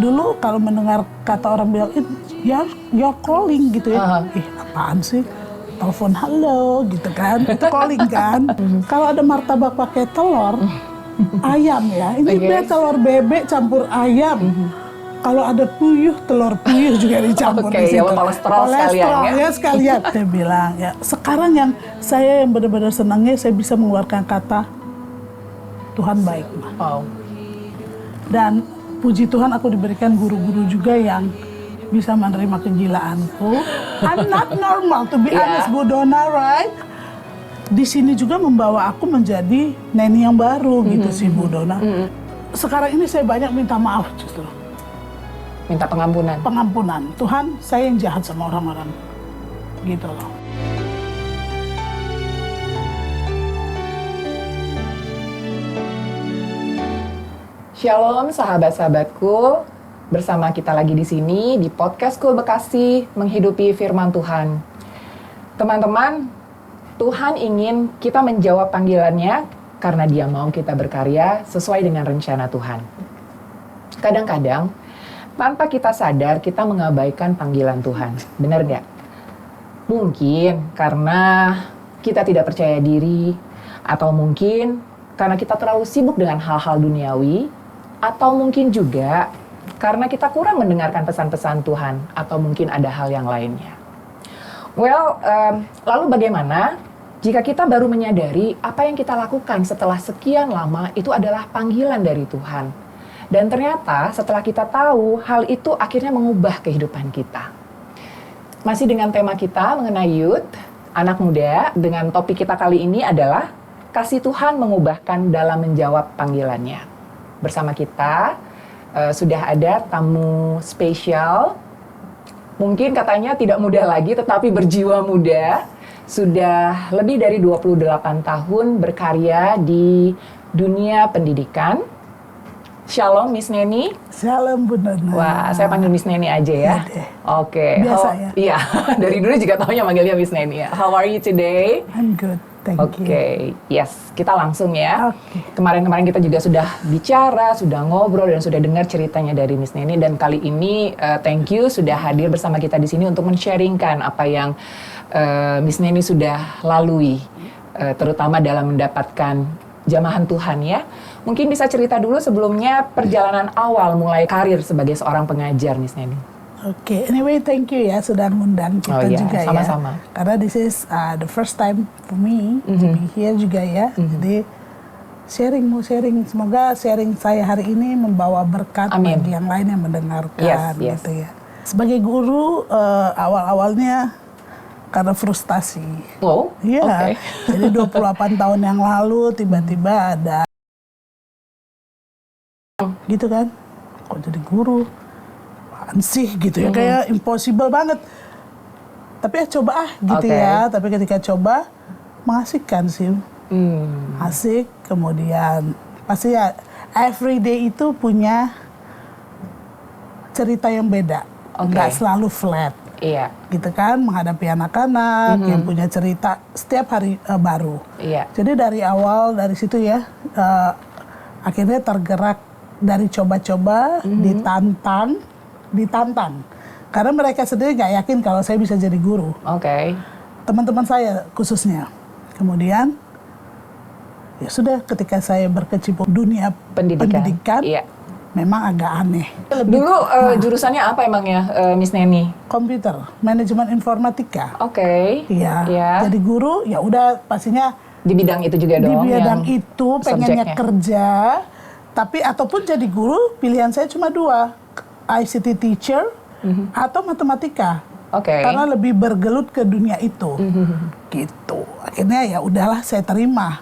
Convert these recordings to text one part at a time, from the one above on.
dulu kalau mendengar kata orang bilang, ya you're calling gitu ya. Apaan sih? Telepon halo gitu kan, itu calling kan. Kalau ada martabak pakai telur, ayam ya, ini dia telur bebek campur ayam. Kalau ada puyuh, telur puyuh juga dicampur di situ. Ya, kolesterol sekalian ya. Sekalian. Saya bilang ya, sekarang yang saya yang benar-benar senangnya saya bisa mengeluarkan kata Tuhan baik. Wow. Dan puji Tuhan aku diberikan guru-guru juga yang bisa menerima kegilaanku. I'm not normal to be honest, Bu Donna, right? Di sini juga membawa aku menjadi neni yang baru gitu sih Bu Donna. Sekarang ini saya banyak minta maaf justru. Minta pengampunan. Pengampunan. Tuhan, saya yang jahat sama orang-orang. Gitu loh. Shalom sahabat-sahabatku. Bersama kita lagi di sini di Podcast School Bekasi menghidupi firman Tuhan. Teman-teman, Tuhan ingin kita menjawab panggilannya karena Dia mau kita berkarya sesuai dengan rencana Tuhan. Kadang-kadang tanpa kita sadar, kita mengabaikan panggilan Tuhan. Benar nggak? Mungkin karena kita tidak percaya diri, atau mungkin karena kita terlalu sibuk dengan hal-hal duniawi, atau mungkin juga karena kita kurang mendengarkan pesan-pesan Tuhan, atau mungkin ada hal yang lainnya. Lalu bagaimana jika kita baru menyadari apa yang kita lakukan setelah sekian lama itu adalah panggilan dari Tuhan? Dan ternyata setelah kita tahu, hal itu akhirnya mengubah kehidupan kita. Masih dengan tema kita mengenai youth, anak muda, dengan topik kita kali ini adalah kasih Tuhan mengubahkan dalam menjawab panggilannya. Bersama kita sudah ada tamu spesial, mungkin katanya tidak muda lagi tetapi berjiwa muda. Sudah lebih dari 28 tahun berkarya di dunia pendidikan. Shalom Miss Neni. Shalom Bu Donna. Wah, saya panggil Miss Neni aja ya. Oke. Biasa ya? Iya, dari dulu juga taunya manggilnya Miss Neni ya. How are you today? I'm good, thank you. Oke, yes, kita langsung ya. Oke. Kemarin-kemarin kita juga sudah bicara, sudah ngobrol dan sudah dengar ceritanya dari Miss Neni, dan kali ini thank you sudah hadir bersama kita di sini untuk men-sharingkan apa yang Miss Neni sudah lalui, terutama dalam mendapatkan jamahan Tuhan ya. Mungkin bisa cerita dulu sebelumnya perjalanan awal mulai karir sebagai seorang pengajar, Miss Neni. Oke, anyway thank you ya sudah ngundang kita juga sama-sama. ya. Karena this is the first time for me to be here juga ya. Jadi mau sharing. Semoga sharing saya hari ini membawa berkat bagi yang lain yang mendengarkan gitu ya. Sebagai guru awal-awalnya karena frustasi. Oh, iya. Jadi 28 tahun yang lalu tiba-tiba ada gitu kan, kok jadi guru apaan sih gitu ya, kayak impossible banget, tapi ya coba gitu ya. Tapi ketika coba mengasihkan sih, asik. Kemudian pasti ya everyday itu punya cerita yang beda, nggak selalu flat. Iya. Gitu kan, menghadapi anak-anak yang punya cerita setiap hari baru. Iya. Jadi dari awal dari situ ya, akhirnya tergerak dari coba-coba, ditantang. Karena mereka sendiri nggak yakin kalau saya bisa jadi guru. Oke. Teman-teman saya khususnya. Kemudian, ya sudah ketika saya berkecimpung dunia pendidikan iya. memang agak aneh. Dulu jurusannya apa emangnya, Miss Neni? Komputer, manajemen informatika. Oke. Iya. Jadi guru, ya udah pastinya di bidang itu juga dong. Di bidang itu pengennya subjeknya. kerja, tapi ataupun jadi guru pilihan saya cuma dua, ICT teacher atau matematika. Oke. Karena lebih bergelut ke dunia itu. Gitu. Akhirnya ya udahlah saya terima.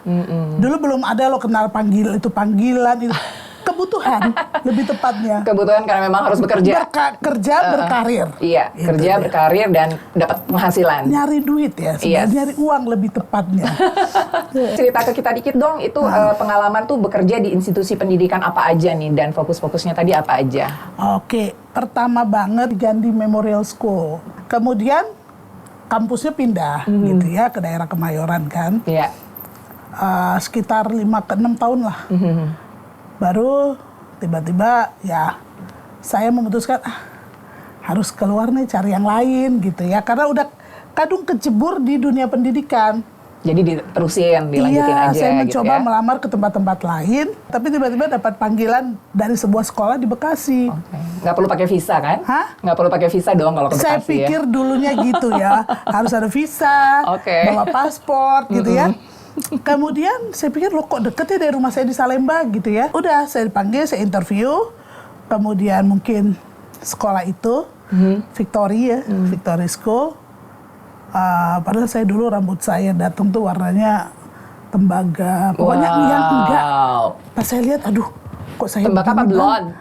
Dulu belum ada lo kenal panggilan itu. Kebutuhan lebih tepatnya. Kebutuhan karena memang harus bekerja. Berkarir. Iya, gitu, kerja, berkarir dan dapat penghasilan. Nyari duit ya, nyari uang lebih tepatnya. Cerita ke kita dikit dong, itu pengalaman tuh bekerja di institusi pendidikan apa aja nih, dan fokus-fokusnya tadi apa aja? Oke, pertama banget Gandhi Memorial School. Kemudian kampusnya pindah gitu ya ke daerah Kemayoran kan. Iya. Sekitar 5 ke 6 tahun lah. Baru tiba-tiba ya saya memutuskan harus keluar nih cari yang lain gitu ya, karena udah kadung kecebur di dunia pendidikan. Jadi diterusin, dilanjutin Iya, aja saya gitu mencoba ya. melamar ke tempat-tempat lain, tapi tiba-tiba dapat panggilan dari sebuah sekolah di Bekasi. Nggak perlu pakai visa kan? Hah? Nggak perlu pakai visa dong kalau ke Bekasi Saya ya? pikir dulunya gitu ya, harus ada visa, Oke. bawa paspor gitu ya. Kemudian saya pikir loh kok deket ya dari rumah saya di Salemba gitu ya. Udah saya dipanggil, saya interview, kemudian mungkin sekolah itu, Victory ya, Victory School. Padahal saya dulu rambut saya datang tuh warnanya tembaga, pokoknya yang enggak. Pas saya lihat, aduh, kok saya Tembaga apa begini, blonde?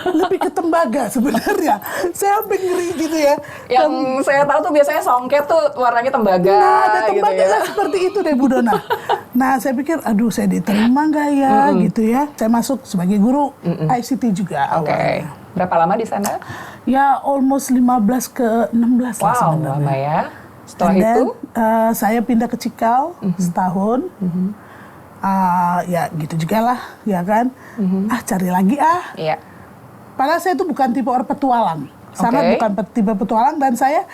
lebih ke tembaga sebenarnya. Saya sampai ngeri gitu ya. Yang saya tahu tuh biasanya songket tuh warnanya tembaga. Nah, ada gitu tembaga ya. seperti itu deh Bu Dona. Nah, saya pikir, aduh saya diterima nggak ya gitu ya. Saya masuk sebagai guru ICT juga Oke. awalnya. Berapa lama di sana? Ya, almost 15 ke 16 lah Wow, sebenarnya. lama ya. Setelah And then, itu? saya pindah ke Cikal setahun. Ya gitu juga lah, ya kan. Cari lagi Iya. Padahal saya itu bukan tipe orang petualang. Sangat Oke. bukan tipe petualang, dan saya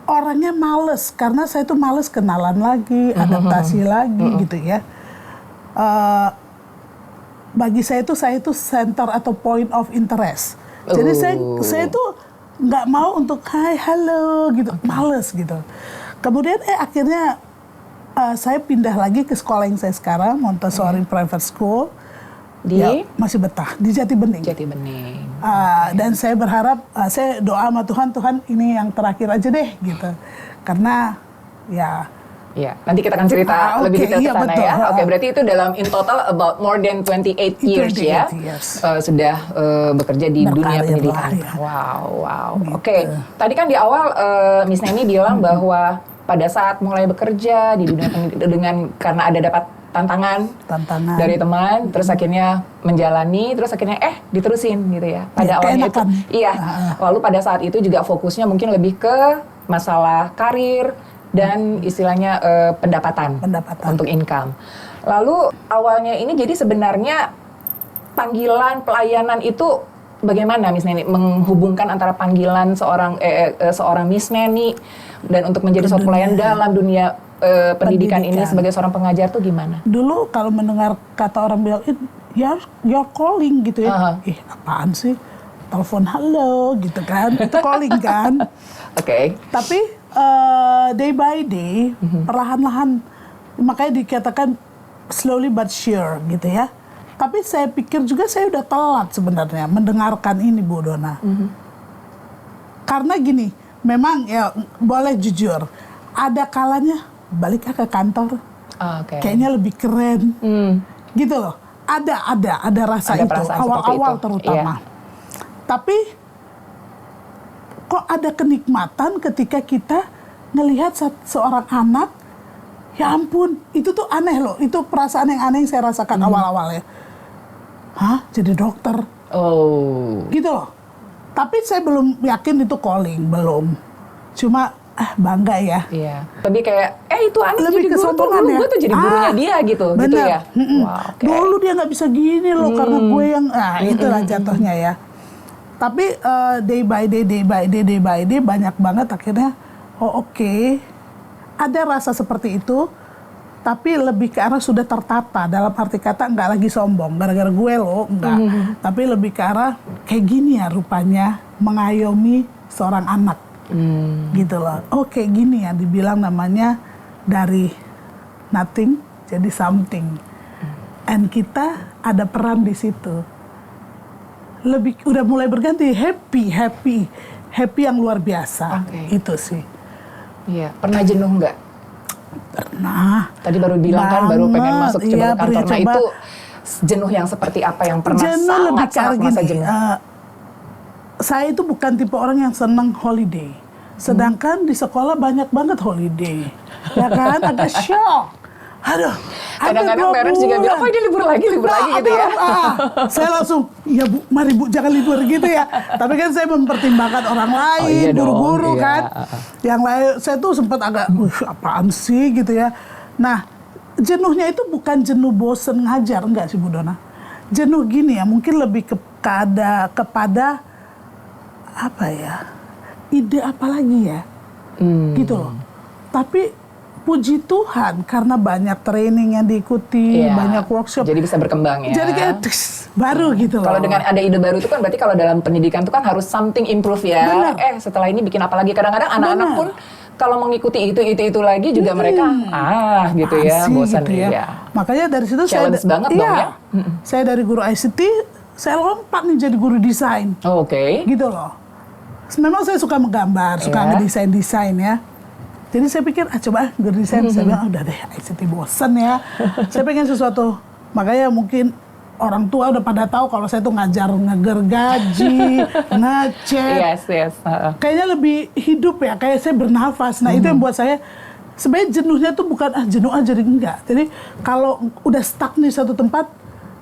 orangnya males. Karena saya tuh males kenalan lagi, adaptasi lagi gitu ya. Bagi saya itu center atau point of interest. Jadi saya tuh nggak mau untuk hai, halo gitu, males gitu. Kemudian akhirnya saya pindah lagi ke sekolah yang saya sekarang, Montessori Private School. Di Masih betah di Jati Bening. Jati Bening. Dan saya berharap, saya doa sama Tuhan ini yang terakhir aja deh gitu. Karena ya Iya, nanti kita akan cerita oke, lebih detail ke iya, sana betul. ya. Oke, berarti itu dalam in total about more than 28 years ya. 28 years. Sudah bekerja di dunia Berkarir pendidikan. lah, ya. Wow. Gitu. Oke, tadi kan di awal Miss Neni bilang bahwa pada saat mulai bekerja di dunia pendidikan karena ada dapat tantangan dari teman, terus akhirnya menjalani, terus akhirnya diterusin gitu ya. Pada Ya, awalnya itu, keenakan. iya. Lalu pada saat itu juga fokusnya mungkin lebih ke masalah karir dan istilahnya pendapatan untuk income. Lalu awalnya ini jadi sebenarnya panggilan pelayanan itu bagaimana Miss Neni menghubungkan antara panggilan seorang Miss Neni dan untuk menjadi seorang pelayan dalam dunia pendidikan ini sebagai seorang pengajar tuh gimana? Dulu kalau mendengar kata orang bilang, ya your calling gitu ya. Apaan sih? Telepon halo gitu kan. Itu calling kan. Oke. Tapi day by day, perlahan-lahan, makanya dikatakan slowly but sure gitu ya. Tapi saya pikir juga saya udah telat sebenarnya mendengarkan ini Bu Dona. Karena gini, memang ya boleh jujur, ada kalanya balik ke kantor, kayaknya lebih keren, gitu loh. Ada rasa Ada itu perasaan awal-awal seperti itu, terutama. Tapi kok ada kenikmatan ketika kita ngelihat seorang anak, ya ampun, itu tuh aneh loh. Itu perasaan yang aneh yang saya rasakan awal-awal ya. Hah? Jadi dokter? Gitu loh. Tapi saya belum yakin itu calling, belum. Cuma bangga ya. Iya. Lebih kayak itu anak Lebih jadi guru tuh kesombongan dulu ya. gue tuh jadi gurunya dia gitu Bener. ya. Wow, oke. Dulu dia nggak bisa gini loh karena gue yang itulah jatuhnya ya. Tapi day by day banyak banget akhirnya oke. Ada rasa seperti itu, tapi lebih ke arah sudah tertata, dalam arti kata nggak lagi sombong gara-gara gue loh, enggak. Tapi lebih ke arah kayak gini ya rupanya mengayomi seorang anak. Gitu loh. Kayak gini ya dibilang namanya dari nothing jadi something. And kita ada peran di situ. Udah mulai berganti happy yang luar biasa. Itu sih. Iya, pernah jenuh nggak? Pernah. Tadi baru bilang kan baru pengen masuk coba ke kantor. Nah itu jenuh yang seperti apa yang pernah sangat merasa jenuh? Saya itu bukan tipe orang yang senang holiday. Sedangkan di sekolah banyak banget holiday. Ya kan? Agak shock. Aduh. Kadang-kadang parents juga bilang, ini libur lagi gitu ya. Saya langsung, ya Bu, mari Bu, jangan libur gitu ya. Tapi kan saya mempertimbangkan orang lain, guru-guru kan. Yang lain, saya tuh sempat agak, apaan sih gitu ya. Nah, jenuhnya itu bukan jenuh bosen ngajar, enggak sih Bu Dona. Jenuh gini ya, mungkin lebih ke kepada apa ya, ide apa lagi ya, gitu loh. Tapi puji Tuhan karena banyak training yang diikuti, banyak workshop. Jadi bisa berkembang ya. Jadi kayak baru gitu loh. Kalau dengan ada ide baru itu kan berarti kalau dalam pendidikan itu kan harus something improve ya. Bener. Setelah ini bikin apa lagi? Kadang-kadang anak-anak pun kalau mengikuti itu lagi juga mereka gitu ya, bosan gitu ya. Ya. Makanya dari situ challenge banget dong ya. Saya dari guru ICT, saya lompat nih jadi guru desain. Oke. Gitu loh. Memang saya suka menggambar, suka ngedesain-desain ya. Jadi saya pikir, coba guru desain. Saya bilang, udah deh ICT bosen ya. Saya pengen sesuatu. Makanya mungkin orang tua udah pada tahu kalau saya tuh ngajar ngegergaji, ngecat. Yes. Kayaknya lebih hidup ya, kayak saya bernafas. Nah itu yang buat saya, sebenarnya jenuhnya tuh bukan jenuh aja, enggak. Jadi kalau udah stuck di satu tempat,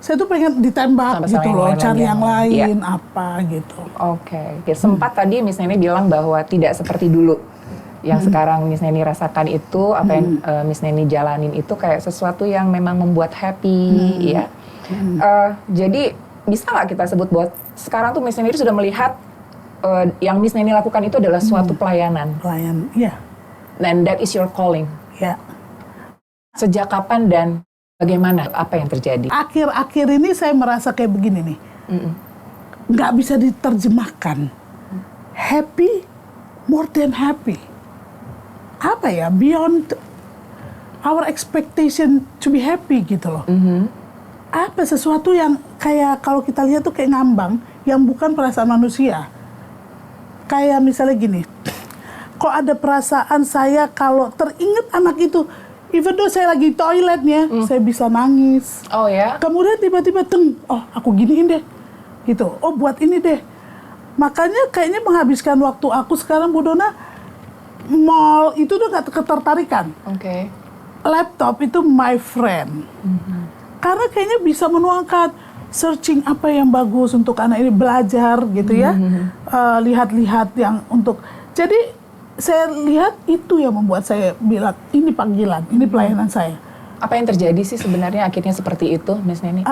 saya tuh pengen ditembak gitu loh, cari yang lain apa gitu. Oke. Sempat tadi Miss Neni bilang bahwa tidak seperti dulu. Yang sekarang Miss Neni rasakan itu, apa yang Miss Neni jalanin itu kayak sesuatu yang memang membuat happy ya. Jadi bisa nggak kita sebut bahwa sekarang tuh Miss Neni sudah melihat yang Miss Neni lakukan itu adalah suatu pelayanan. Pelayan, iya. And that is your calling. Ya. Sejak kapan dan bagaimana? Apa yang terjadi? Akhir-akhir ini saya merasa kayak begini nih. Nggak bisa diterjemahkan. Happy, more than happy. Apa ya, beyond our expectation to be happy gitu loh. Apa sesuatu yang kayak kalau kita lihat tuh kayak ngambang, yang bukan perasaan manusia. Kayak misalnya gini, kok ada perasaan saya kalau teringat anak itu, even though saya lagi toiletnya, saya bisa nangis. Oh ya? Kemudian tiba-tiba aku giniin deh, gitu. Oh buat ini deh. Makanya kayaknya menghabiskan waktu aku sekarang, Bu Dona, mall itu udah gak ketertarikan. Oke. Laptop itu my friend. Karena kayaknya bisa menuangkan searching apa yang bagus untuk anak ini belajar gitu ya. Lihat-lihat yang untuk. Jadi saya lihat itu yang membuat saya bilang ini panggilan, ini pelayanan saya. Apa yang terjadi sih sebenarnya akhirnya seperti itu, Miss Neni?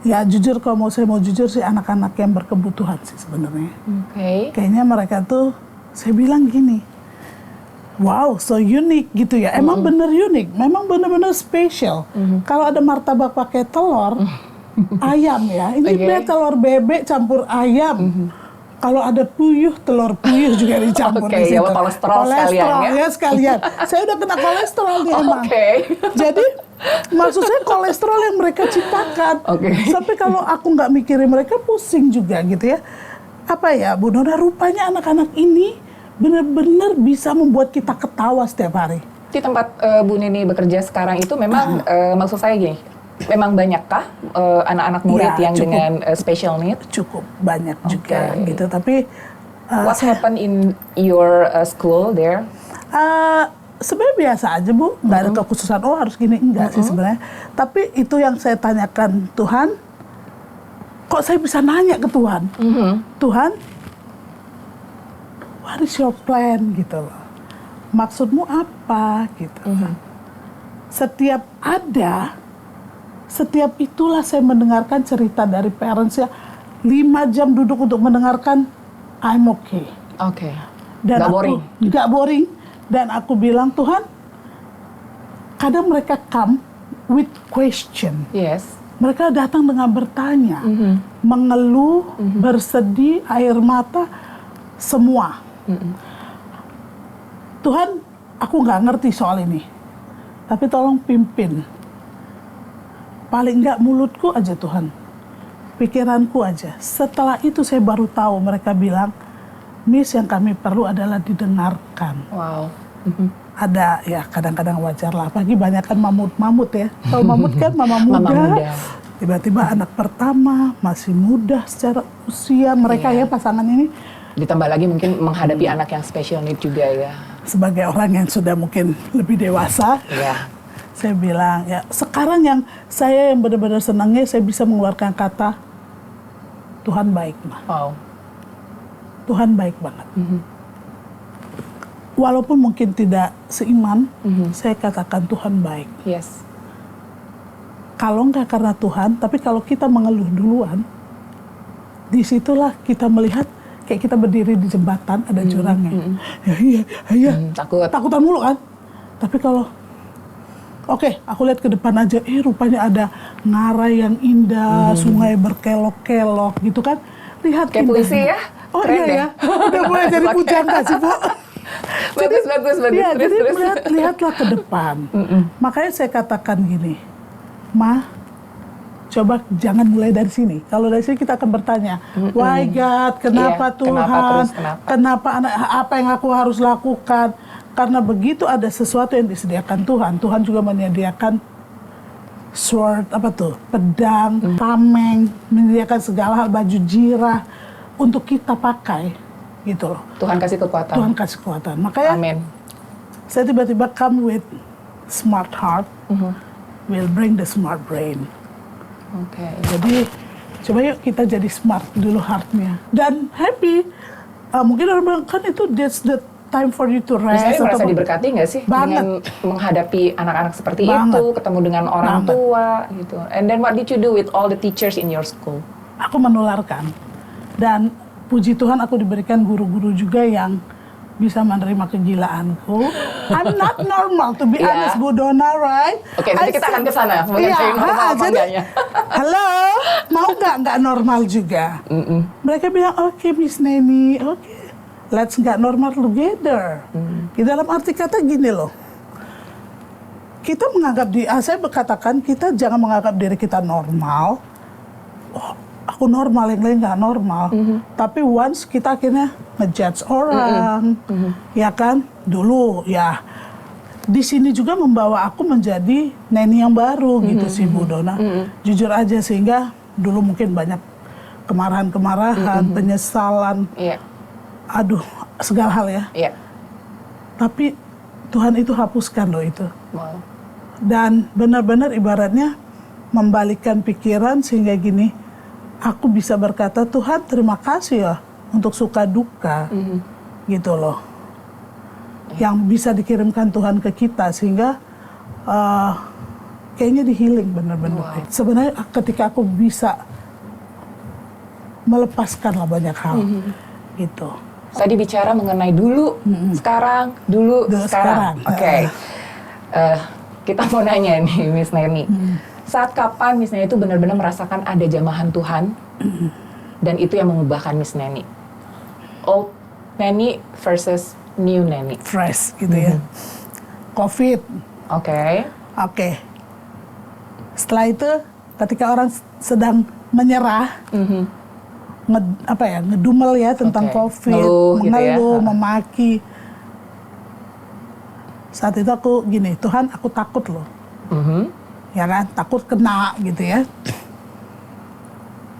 Ya jujur, kalau saya mau jujur sih, anak-anak yang berkebutuhan sih sebenarnya. Kayaknya mereka tuh, saya bilang gini, wow, so unik gitu ya. Emang bener unik, memang bener-bener spesial. Kalau ada martabak pakai telur, ayam ya. Ini telur bebek campur ayam. Kalau ada puyuh, telur puyuh juga dicampur di situ. Kolesterol sekalian. Saya udah kena kolesterol nih emang. Jadi maksud saya kolesterol yang mereka ciptakan. Sampai kalau aku nggak mikirin mereka, pusing juga gitu ya. Apa ya, Bu Nona, rupanya anak-anak ini benar-benar bisa membuat kita ketawa setiap hari. Di tempat Bu Neni bekerja sekarang itu memang maksud saya gini, memang banyakkah anak-anak murid yang cukup, dengan special need? Cukup banyak juga gitu, tapi what happened in your school there? Sebenarnya biasa aja Bu, nggak ada kekhususan harus gini, enggak sih sebenarnya. Tapi itu yang saya tanyakan Tuhan, kok saya bisa nanya ke Tuhan, Tuhan, what is your plan gitu loh, maksudmu apa gitu. Setiap itulah saya mendengarkan cerita dari parents ya, 5 jam duduk untuk mendengarkan I'm okay. Dan nggak boring. Dan aku bilang, Tuhan, kadang mereka come with question. Mereka datang dengan bertanya, mengeluh, bersedih, air mata, semua. Tuhan, aku nggak ngerti soal ini, tapi tolong pimpin. Paling nggak mulutku aja Tuhan, pikiranku aja. Setelah itu saya baru tahu, mereka bilang, Miss, yang kami perlu adalah didengarkan. Ada ya kadang-kadang wajar lah, apalagi banyak kan mamut ya. Kalau mamut kan mama muda. Tiba-tiba anak pertama masih muda secara usia mereka ya pasangan ini. Ditambah lagi mungkin menghadapi anak yang special need juga ya. Sebagai orang yang sudah mungkin lebih dewasa, saya bilang ya sekarang saya yang benar-benar senangnya saya bisa mengeluarkan kata Tuhan baik mah. Tuhan baik banget. Walaupun mungkin tidak seiman, saya katakan Tuhan baik. Kalau nggak karena Tuhan, tapi kalau kita mengeluh duluan, disitulah kita melihat kayak kita berdiri di jembatan ada jurangnya. Ya, takutan mulu kan. Tapi kalau oke, aku lihat ke depan aja, rupanya ada ngarai yang indah, sungai berkelok-kelok gitu kan. Lihat kayak indahnya. puisi ya. Oh keren iya ya, udah mulai jadi pujangga sih Bu. Bagus. Ya, terus. jadi lihatlah ke depan. Makanya saya katakan gini, Ma, coba jangan mulai dari sini. Kalau dari sini kita akan bertanya, why God, kenapa Tuhan, kenapa apa yang aku harus lakukan? Karena begitu ada sesuatu yang disediakan Tuhan, Tuhan juga menyediakan sword, pedang, tameng, menyediakan segala hal, baju jirah untuk kita pakai, gitu loh. Tuhan kasih kekuatan. Tuhan kasih kekuatan. Makanya Amin. saya tiba-tiba come with smart heart, will bring the smart brain. Oke. Jadi coba yuk kita jadi smart dulu heartnya dan happy. Mungkin orang bilang kan itu that's the time for you to rest. Misalnya merasa diberkati nggak sih banget. dengan menghadapi anak-anak seperti Banget. itu, ketemu dengan orang tua gitu. And then what did you do with all the teachers in your school? Aku menularkan dan puji Tuhan aku diberikan guru-guru juga yang bisa menerima kegilaanku. I'm not normal to be honest, Bu Donna, right? Oke, nanti kita akan ke sana. Semoga saya normal apa enggaknya. Halo, mau nggak normal juga? Mereka bilang, oke, Miss Neni, oke, let's nggak normal together. Di dalam arti kata gini loh, kita menganggap saya berkatakan kita jangan menganggap diri kita normal. Oh, aku normal, yang lain nggak normal. Tapi once kita akhirnya ngejudge orang, ya kan? Dulu ya di sini juga membawa aku menjadi neni yang baru gitu sih Bu Donna. Jujur aja sehingga dulu mungkin banyak kemarahan-kemarahan, penyesalan, aduh segala hal ya. Tapi Tuhan itu hapuskan loh itu. Wow. Dan benar-benar ibaratnya membalikkan pikiran sehingga gini. Aku bisa berkata, Tuhan terima kasih ya untuk suka duka, gitu loh. Yang bisa dikirimkan Tuhan ke kita, sehingga kayaknya di healing benar-benar. Wow. Sebenarnya ketika aku bisa melepaskan lah banyak hal, gitu. Tadi bicara mengenai dulu, sekarang, dulu sekarang. Oke. Kita mau nanya nih, Miss Neni. Saat kapan Miss Neni itu benar-benar merasakan ada jamahan Tuhan dan itu yang mengubahkan Miss Neni? Old Neni versus new Neni. Fresh gitu ya. COVID. Oke. Setelah itu ketika orang sedang menyerah, ngedumel ya tentang COVID, mengeluh, memaki. Saat itu aku gini, Tuhan aku takut loh. Ya kan, takut kena gitu ya.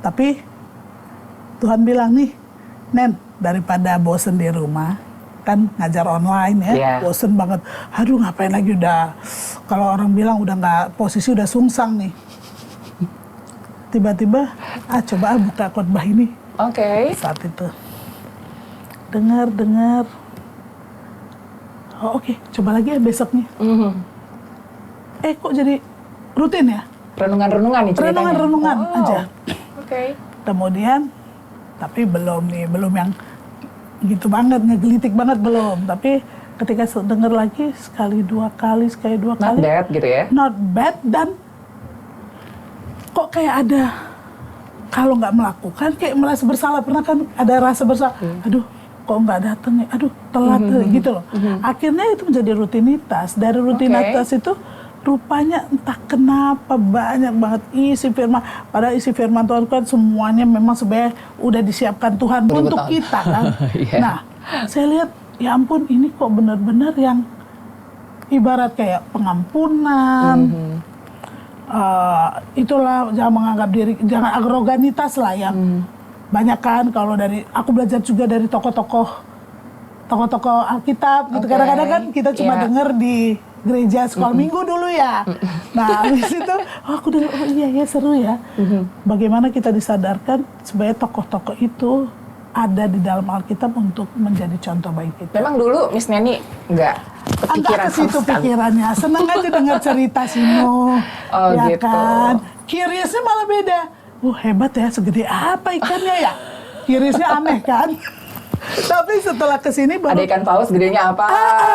Tapi Tuhan bilang nih, Nen, daripada bosen di rumah, kan ngajar online ya, bosen banget. Aduh ngapain lagi udah, kalau orang bilang udah nggak, posisi udah sungsang nih. Tiba-tiba, coba buka khotbah ini. Saat itu, dengar. Oh oke, coba lagi ya besoknya. Kok jadi rutin ya? Renungan-renungan nih ceritanya? Renungan aja. Kemudian, tapi belum yang gitu banget, ngegelitik banget belum. Tapi ketika denger lagi, sekali dua kali. Not bad gitu ya? Not bad, dan kok kayak ada, kalau nggak melakukan, kayak merasa bersalah. Pernah kan ada rasa bersalah, aduh kok nggak datang ya, aduh telat gitu loh. Akhirnya itu menjadi rutinitas. Dari rutinitas itu, rupanya entah kenapa banyak banget isi firman. Padahal isi firman Tuhan kan semuanya memang sebenarnya udah disiapkan Tuhan untuk kita kan. Nah, saya lihat ya ampun ini kok benar-benar yang ibarat kayak pengampunan. Itulah jangan menganggap diri, jangan aroganitas lah ya. Banyak kan kalau dari aku belajar juga dari tokoh-tokoh Alkitab gitu. Kadang-kadang kan kita cuma dengar di gereja sekolah minggu dulu ya. Nah, habis itu aku dengar, oh iya seru ya. Bagaimana kita disadarkan sebagai tokoh-tokoh itu ada di dalam Alkitab untuk menjadi contoh bagi kita. Memang dulu Miss Neni nggak kepikiran ke situ sama sekali. pikirannya. Senang aja dengar cerita Sino. Oh, ya gitu. kan. Curiousnya malah beda. Hebat ya, segede apa ikannya ya? Curiousnya aneh kan? Tapi setelah kesini baru Ada ikan paus gedenya apa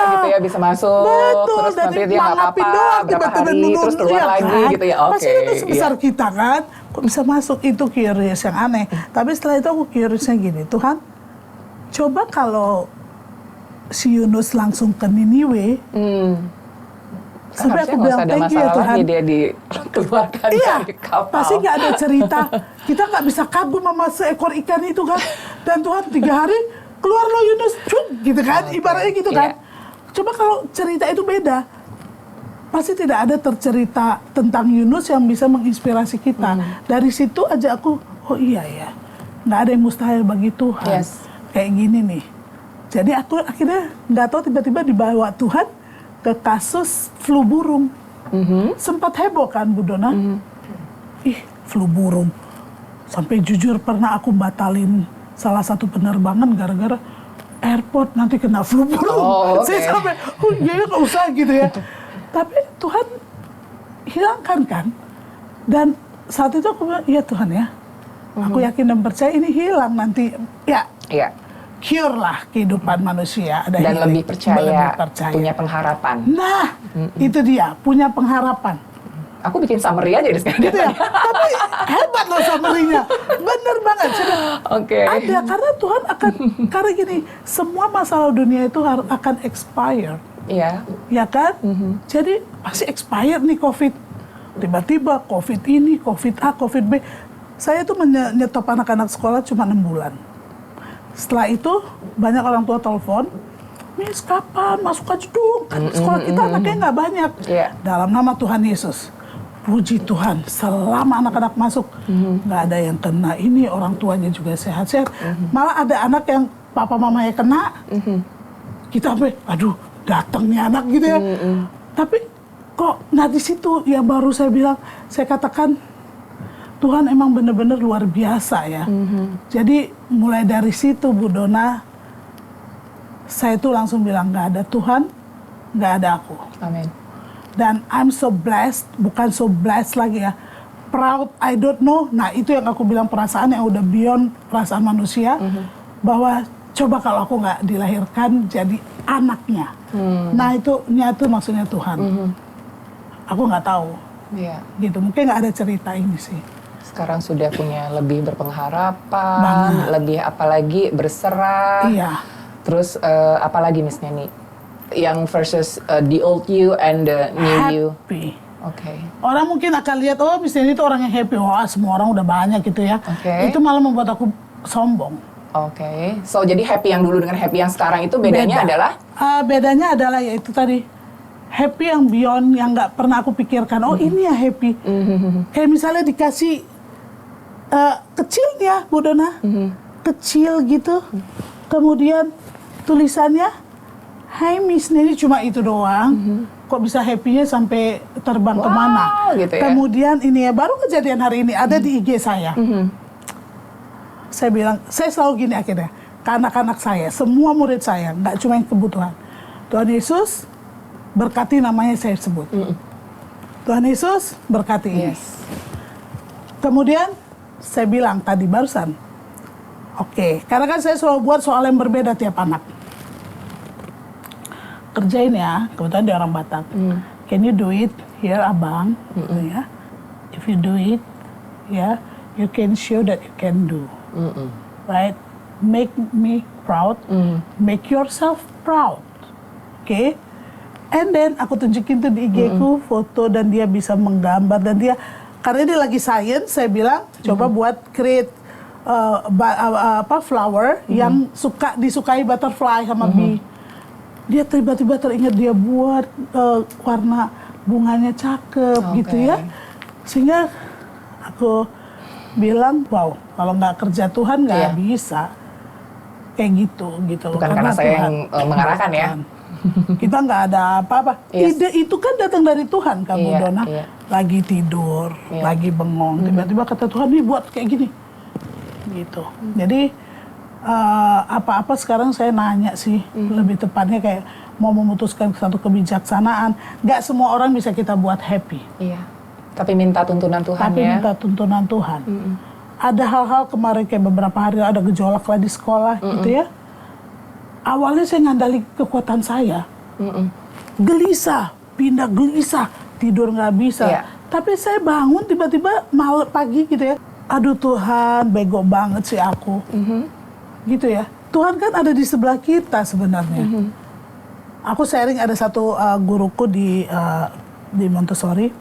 gitu ya, bisa masuk. betul, Terus dan nanti dia nggak mangapin apa-apa, doang, berapa tiba-tiba hari, nurun, terus keluar iya lagi kan? gitu ya. Oke. Pasti itu sebesar iya. kita kan, kok bisa masuk, itu curious yang aneh. Tapi setelah itu aku curiousnya gini, Tuhan, coba kalau si Yunus langsung ke Niniwe, sampai Harusnya aku nggak bilang usah ada thank you ya masalah Tuhan. lagi dia dikeluarkan Iya, dari kapal. pasti nggak ada cerita. Kita nggak bisa kagum sama seekor ikan itu kan. Dan Tuhan 3 hari keluar lo Yunus, cuk, gitu kan. Ibaratnya gitu kan. Coba kalau cerita itu beda. Pasti tidak ada tercerita tentang Yunus yang bisa menginspirasi kita. Dari situ aja aku, oh iya ya. Nggak ada yang mustahil bagi Tuhan. Yes. Kayak gini nih. Jadi aku akhirnya nggak tahu tiba-tiba dibawa Tuhan ke kasus flu burung. Sempat heboh kan Bu Dona? Ih, flu burung. Sampai jujur pernah aku batalin salah satu penerbangan gara-gara airport nanti kena flu burung. Oh, oke. Saya sampai, oh iya nggak usah gitu ya. Tapi Tuhan hilangkan kan. Dan saat itu aku bilang, iya Tuhan ya. Aku yakin dan percaya ini hilang nanti. Ya, Iya. cure lah kehidupan manusia. Ada Dan healing. lebih percaya, percaya. punya pengharapan. Nah, itu dia, punya pengharapan. Aku bikin summary aja deh sekarang. Gitu ya. Tapi hebat loh summary-nya. Bener banget. Sudah Oke. ada, karena Tuhan akan, karena gini, semua masalah dunia itu akan expire. Iya. Ya kan? Jadi pasti expired nih COVID. Tiba-tiba COVID ini, COVID A, COVID B. Saya tuh menyetop anak-anak sekolah cuma 6 bulan. Setelah itu banyak orang tua telepon, Miss kapan masuk aja dong, kan sekolah kita anaknya nggak banyak. Iya. Dalam nama Tuhan Yesus, puji Tuhan, selama anak-anak masuk, nggak ada yang kena ini, orang tuanya juga sehat-sehat. Malah ada anak yang papa mamanya kena, kita sampai, aduh datang nih anak gitu ya. Tapi kok, nah di situ ya baru saya bilang, saya katakan, Tuhan emang benar-benar luar biasa ya. Jadi mulai dari situ Bu Dona, saya tuh langsung bilang nggak ada Tuhan, nggak ada aku. Amin. Dan I'm so blessed, bukan so blessed lagi ya. Proud, I don't know. Nah itu yang aku bilang, perasaan yang udah beyond perasaan manusia. Bahwa coba kalau aku nggak dilahirkan jadi anaknya. Nah itu maksudnya Tuhan. Aku nggak tahu. Iya. Gitu, mungkin nggak ada cerita ini sih. Sekarang sudah punya lebih berpengharapan, Banget. lebih apalagi berserah. Iya. Terus apalagi Miss Neni? Yang versus the old you and the new you. Happy. Oke. Orang mungkin akan lihat, oh misalnya itu orang yang happy. Wah semua orang udah banyak gitu ya. Oke. Itu malah membuat aku sombong. Oke. So jadi happy yang dulu dengan happy yang sekarang itu bedanya Beda. adalah? Bedanya adalah yaitu tadi, happy yang beyond, yang nggak pernah aku pikirkan. Oh ini ya happy. Kayak misalnya dikasih kecilnya Bu Dona. Kecil gitu. Kemudian tulisannya, Hai Miss Neni, cuma itu doang. Kok bisa happy-nya sampai terbang kemana. Gitu ya. Kemudian ini ya, baru kejadian hari ini, ada di IG saya. Saya bilang, saya selalu gini akhirnya, ke anak-anak saya, semua murid saya, nggak cuma yang kebutuhan. Tuhan Yesus berkati, namanya saya sebut. Tuhan Yesus berkati ini. Yes. Kemudian saya bilang tadi barusan, oke, karena kan saya selalu buat soal yang berbeda tiap anak. Kerjain ya, kebetulan dia orang Batak. Can you do it here Abang? Gitu ya. If you do it, ya, you can show that you can do. Right? Make me proud. Make yourself proud. Oke? And then aku tunjukin tuh di IG ku foto, dan dia bisa menggambar, dan dia, karena dia lagi science, saya bilang coba buat create flower yang disukai butterfly sama bee. Dia tiba-tiba teringat dia buat warna bunganya cakep gitu ya. Sehingga aku bilang, wow, kalau nggak kerja Tuhan nggak bisa kayak gitu. Bukan karena saya yang mengarahkan ya. Kita nggak ada apa-apa. Ide itu kan datang dari Tuhan, kamu Dona. Lagi tidur, lagi bengong, tiba-tiba kata Tuhan, nih buat kayak gini. Gitu. Jadi apa-apa sekarang saya nanya sih, lebih tepatnya kayak mau memutuskan satu kebijaksanaan. Nggak semua orang bisa kita buat happy. Iya. Tapi minta tuntunan Tuhan Tapi ya. minta tuntunan Tuhan. Ada hal-hal kemarin kayak beberapa hari ada gejolak lah di sekolah gitu ya. Awalnya saya ngandali kekuatan saya. Gelisah, pindah gelisah, tidur nggak bisa. Iya. Tapi saya bangun tiba-tiba malam pagi gitu ya. Aduh Tuhan, bego banget sih aku. Gitu ya. Tuhan kan ada di sebelah kita sebenarnya. Aku sharing ada satu guruku di Montessori.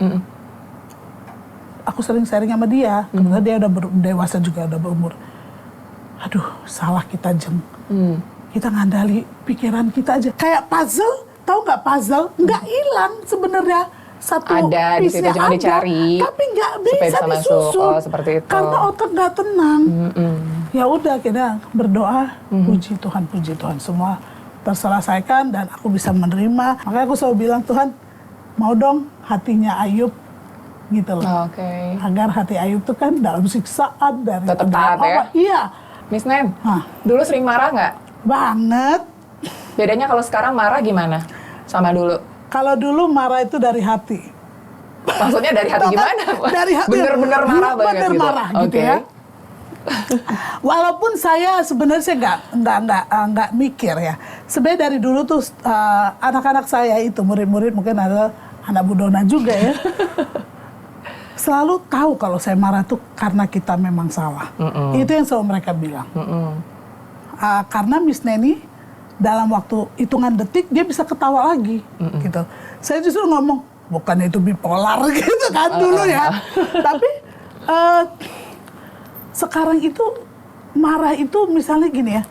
Aku sering sharing sama dia. Kebetulan dia udah dewasa juga, udah berumur. Aduh, salah kita Jeng. Kita ngandali pikiran kita aja. Kayak puzzle, tahu nggak puzzle? Nggak hilang sebenarnya. Satu Ada di situ, cuma dicari. Tapi nggak bisa supaya bisa masuk. disusun. Oh, seperti itu. Karena otak nggak tenang. Ya udah kita berdoa, puji Tuhan semua terselesaikan dan aku bisa menerima. Makanya aku selalu bilang Tuhan, mau dong hatinya Ayub gitu loh. Oke. Agar hati Ayub itu kan dalam siksaan dari Tetap taat ya? Iya, Miss Nen, Hah. dulu sering marah nggak? banget. Bedanya kalau sekarang marah gimana sama dulu? Kalau dulu marah itu dari hati. Maksudnya dari hati gimana? Dari hati. Bener-bener marah banget Bener gitu? marah gitu Oke. ya. Walaupun saya sebenarnya nggak mikir ya. Sebenarnya dari dulu tuh anak-anak saya itu murid-murid mungkin ada anak Budona juga ya. Selalu tahu kalau saya marah tuh karena kita memang salah. Itu yang selalu mereka bilang. Karena Miss Neni dalam waktu hitungan detik dia bisa ketawa lagi, gitu. Saya justru ngomong bukan itu bipolar gitu kan dulu ya. Tapi sekarang itu marah itu misalnya gini ya,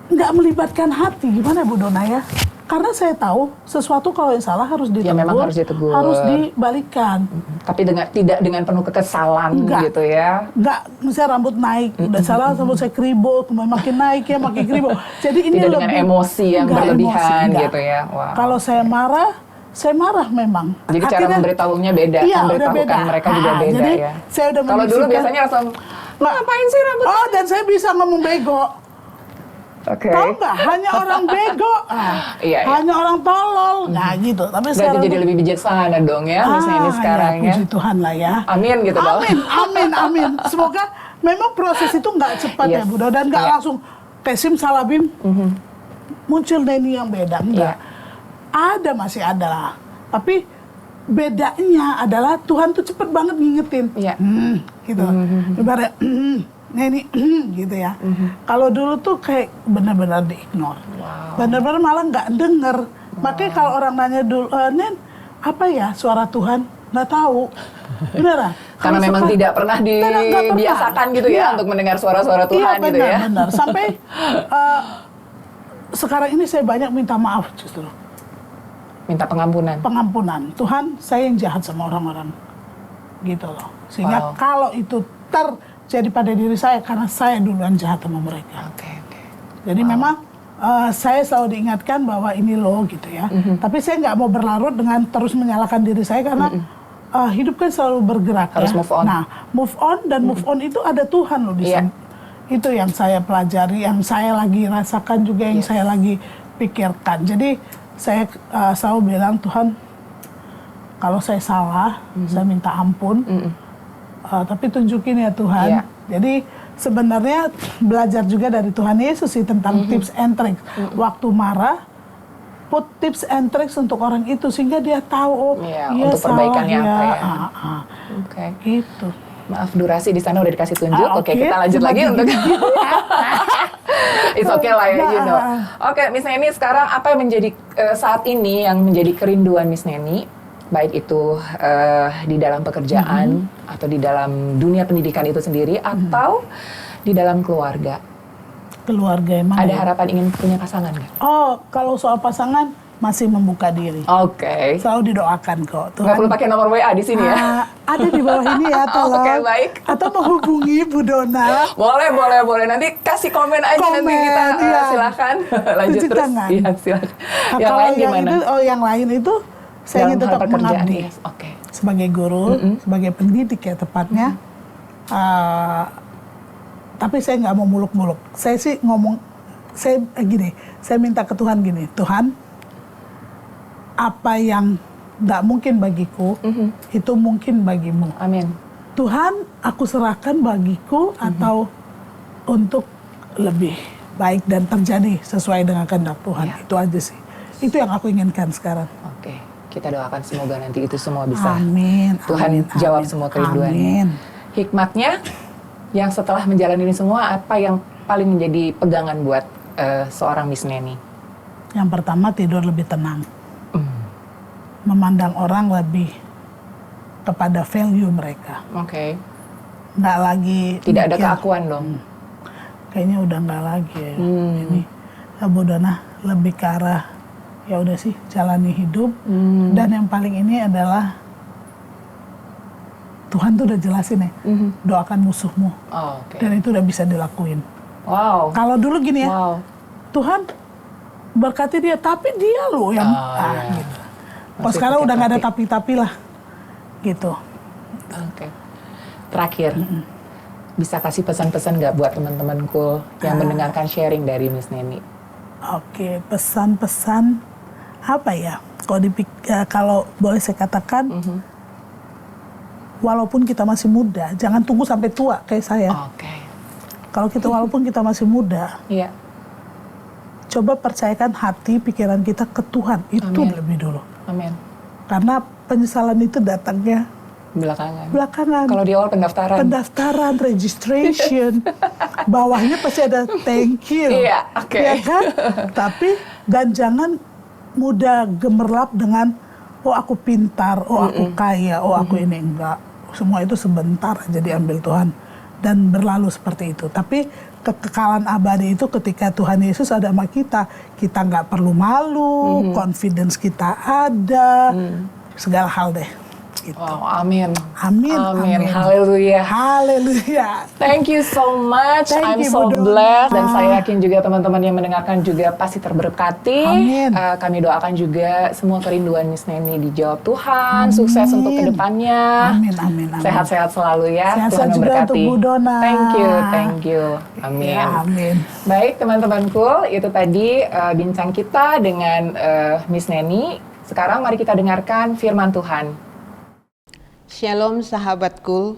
nggak melibatkan hati, gimana Bu Dona ya? Karena saya tahu sesuatu kalau yang salah harus ditegur, Ya, memang harus ditegur. harus dibalikan. Tapi tidak dengan penuh kekesalan gitu ya. Nggak, misalnya rambut naik, udah salah rambut saya kribo, kemudian makin naik ya makin kribo. Jadi ini Tidak dengan emosi yang nggak berlebihan nggak. gitu ya. Wow. Kalau saya marah memang. Jadi cara Akhirnya- memberitahunya beda, Iya, udah memberitahukan beda. mereka juga beda Jadi ya. saya udah Kalau dulu menyisipkan- biasanya langsung, "Lo ngapain sih rambut?" Oh, dan saya bisa ngomong bego. Oke. Tahu nggak? Hanya orang bego, Iya. hanya orang tolol, nah gitu. Tapi Berarti sekarang jadi lebih bijaksana dong ya, misalnya ini sekarang ya, ya. puji Tuhan lah ya. Amin gitu dong. Amin. Semoga memang proses itu nggak cepat ya, Yes. Bu, dan nggak Iya. langsung kesim salabim muncul Neni yang beda, enggak. Iya. Masih ada lah. Tapi bedanya adalah Tuhan tuh cepet banget ngingetin. Iya. Gitu. Ibarat Neni gitu ya. Kalau dulu tuh kayak benar-benar di-ignore. Benar-benar malah nggak denger. Makanya kalau orang nanya dulu, Nen, apa ya suara Tuhan? Nggak tahu. Beneran. Karena Kalau memang sekarang- tidak pernah nggak pernah. dibiasakan gitu ya Iya. untuk mendengar suara-suara Iya, Tuhan gitu ya. benar. Sampai sekarang ini saya banyak minta maaf justru. Minta pengampunan. Pengampunan. Tuhan, saya yang jahat sama orang-orang. Gitu loh. Sehingga Wow. kalau itu terjadi pada diri saya, karena saya duluan jahat sama mereka. Oke. Jadi memang saya selalu diingatkan bahwa ini loh gitu ya. Tapi saya nggak mau berlarut dengan terus menyalahkan diri saya karena hidup kan selalu bergerak. Harus ya. move on. Nah, move on dan move on itu ada Tuhan loh di Iya. sana. Itu yang saya pelajari, yang saya lagi rasakan juga, yang saya lagi pikirkan. Jadi saya selalu bilang Tuhan, kalau saya salah, saya minta ampun. Tapi tunjukin ya Tuhan. Iya. Jadi sebenarnya belajar juga dari Tuhan Yesus sih tentang tips and tricks. Waktu marah, put tips and tricks untuk orang itu sehingga dia tahu oh Iya, iya untuk salah perbaikannya apa ya. Oke. Gitu. Maaf durasi di sana udah dikasih tunjuk. Oke, kita lanjut cuma lagi untuk gitu ya. It's okay lah ya, you know. Nah. Oke, Miss Neni, sekarang apa yang menjadi saat ini yang menjadi kerinduan Miss Neni, baik itu di dalam pekerjaan atau di dalam dunia pendidikan itu sendiri atau di dalam keluarga? Keluarga yang mana? Ada ya? harapan ingin punya pasangan nggak? Oh, kalau soal pasangan masih membuka diri. Oke. Selalu didoakan kok. Nggak perlu pakai nomor WA di sini ya? Ada di bawah ini ya, tolong. Oke, baik. Atau menghubungi Bu Dona. Boleh. Nanti kasih komen aja nanti Komen, kita iya. silakan lanjut Cuci terus. tangan. Iya, silakan. Nah, Yang kalau lain gimana? yang lain itu saya Dalam ingin hal tetap pekerjaan, mengabdi yes. Oke. sebagai guru, sebagai pendidik ya tepatnya. Tapi saya nggak mau muluk-muluk. Saya sih ngomong, saya minta ke Tuhan gini, Tuhan, apa yang nggak mungkin bagiku, itu mungkin bagimu. Amin. Tuhan, aku serahkan bagiku atau untuk lebih baik dan terjadi sesuai dengan kehendak Tuhan. Ya. Itu aja sih. Itu yang aku inginkan sekarang. Oke, kita doakan semoga nanti itu semua bisa. Amin. Tuhan amin, jawab amin, semua kerinduannya. Amin. Hikmatnya, yang setelah menjalani ini semua, apa yang paling menjadi pegangan buat seorang Miss Neni? Yang pertama, tidur lebih tenang. Memandang orang lebih kepada value mereka. Oke. Nggak lagi Tidak ada mikir, keakuan dong. kayaknya udah nggak lagi ya. Ini Abu Dona lebih ke arah ya udah sih jalani hidup. Dan yang paling ini adalah Tuhan tuh udah jelasin ya, doakan musuhmu. Oh, oke. Dan itu udah bisa dilakuin. Wow. Kalau dulu gini ya, Wow. Tuhan berkati dia, tapi dia loh yang iya. gitu. Kalau Masih sekarang pakai udah nggak ada tapi. tapi lah, gitu. Oke. Terakhir, bisa kasih pesan-pesan nggak buat teman-temanku yang mendengarkan sharing dari Miss Neni? Oke, pesan-pesan apa ya? Kalau boleh saya katakan, walaupun kita masih muda, jangan tunggu sampai tua kayak saya. Oke. Kalau kita walaupun kita masih muda, Iya. coba percayakan hati, pikiran kita ke Tuhan. Itu Amin. lebih dulu. Amin. Karena penyesalan itu datangnya Belakangan. belakangan. Kalau di awal Pendaftaran, registration, bawahnya pasti ada thank you. Iya, oke. Ya kan? Tapi, dan jangan mudah gemerlap dengan, oh aku pintar, oh aku kaya, oh aku ini. Enggak. Semua itu sebentar aja diambil Tuhan. Dan berlalu seperti itu. Tapi kekekalan abadi itu ketika Tuhan Yesus ada sama kita nggak perlu malu, confidence kita ada, segala hal deh. Gitu. Wow, amin. Amin. Amin. Haleluya. Haleluya. Thank you so much. Thank I'm you, so Bu Dona. blessed. Dan saya yakin juga teman-teman yang mendengarkan juga pasti terberkati. Amin. Kami doakan juga semua kerinduan Miss Neni dijawab Tuhan. Sukses untuk kedepannya. Amin, amin, amin. Sehat-sehat selalu ya. Sehat-sehat Tuhan juga memberkati. untuk Bu Dona. Thank you. Amin. Ya, amin. Baik teman-temanku, itu tadi bincang kita dengan Miss Neni. Sekarang mari kita dengarkan firman Tuhan. Shalom sahabatku,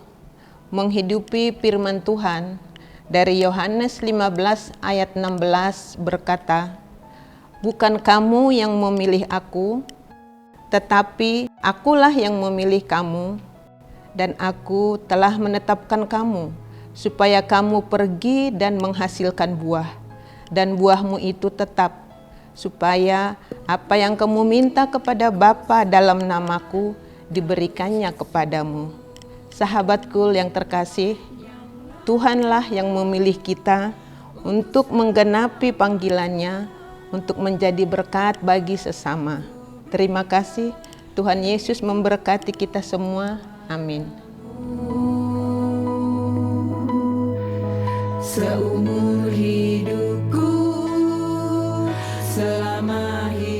menghidupi firman Tuhan dari Yohanes 15 ayat 16 berkata, bukan kamu yang memilih aku, tetapi akulah yang memilih kamu, dan aku telah menetapkan kamu, supaya kamu pergi dan menghasilkan buah, dan buahmu itu tetap, supaya apa yang kamu minta kepada Bapa dalam namaku, diberikannya kepadamu. Sahabatku yang terkasih, Tuhanlah yang memilih kita untuk menggenapi panggilannya, untuk menjadi berkat bagi sesama. Terima kasih, Tuhan Yesus memberkati kita semua. Amin. Seumur hidupku, selama hidup